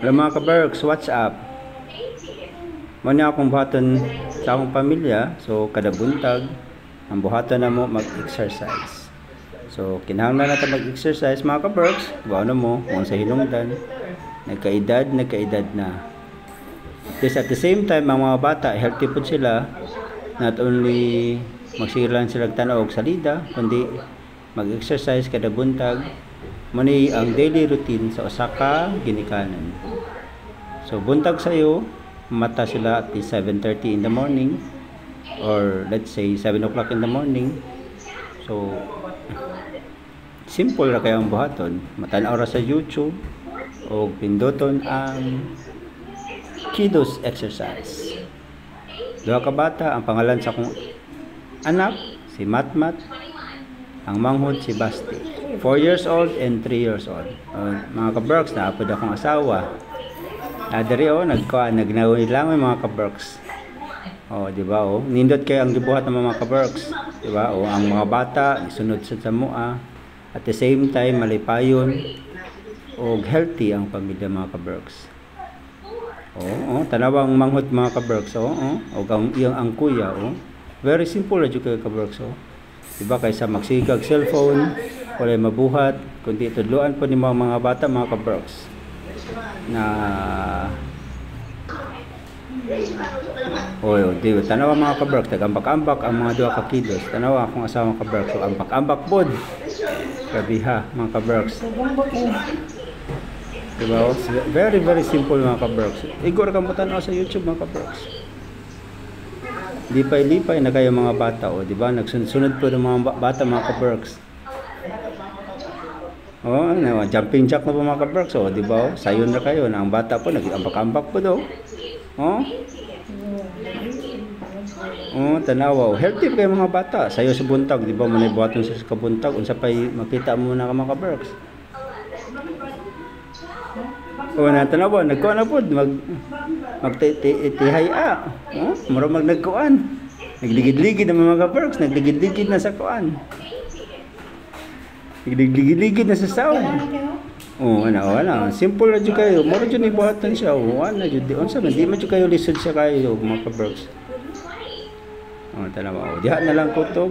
Hello mga ka-Berks, what's up? Muna akong buhaton sa akong pamilya. So kada buntag ang buhaton na mo mag-exercise. So kinahanglan natin mag-exercise mga ka-Berks. Buhaton mo kung sa hinungdan. Nagkaedad na. At the same time, ang mga bata, healthy po sila. Not only magsilang sila tanaw og salida, kundi mag-exercise kada buntag. Muni ang daily routine sa Osaka ginikanan. So buntag sayo, mata sila at 7:30 in the morning or let's say 7 o'clock in the morning. So simple ra kayo ang buhaton. Matan-aw ra sa YouTube o pinduton ang Kidos exercise. Duha ka bata, ang pangalan sa akong anak si Matmat, ang manghod si Basti. 4 years old and 3 years old. Mga ka-Berks, naapod akong asawa. Diri nagnawi lang mga ka-Berks. Di ba nindot kayo ang gibuhat ng mga ka-Berks. Di ba ang mga bata isunod sa mua. At the same time malipayon o healthy ang pamilya mga ka-Berks. Tanawa ang manghod mga ka-Berks. O ang kuya. Very simple ra jud kay ka-Berks. Diba kaysa magsigag cellphone, wala mabuhat, kundi tudloan po ni mga bata mga ka-Berks na di tanawa mga ka-Berks, tagambak-ambak ang mga duha ka kilos. Tanawa akong asawa ka-Berks, so ambak-ambak pod. Grabe ha mga ka-Berks. Diba? Very very simple mga ka-Berks. Igor ka mo tanaw sa YouTube mga ka-Berks. Lipay-lipay na kayo mga bata, di ba? Nagsunod po ng mga bata mga ka-Berks. Jumping jack na po mga ka-Berks, di ba? Sayon na kayo, na ang bata po nag-ambak-ambak po daw. Tanawa. Healthy kayo mga bata. Sayo sa buntag, di ba? Manay buhaton sa kabuntag, unsa pay makita mo na ka mga ka-Berks. Tanawa, nagkuhan na po, magtihaya. Mura nagkuhan. Nagligid-ligid na mga ka-Berks, nagligid-ligid na sa kuhan. Nagligid-ligid na sa sound. Simple na dyan kayo. Mura dyan ibuhatan siya. Hindi mo dyan kayo lisod siya kayo mga ka-Berks. Tanawa. Diha na lang ko to.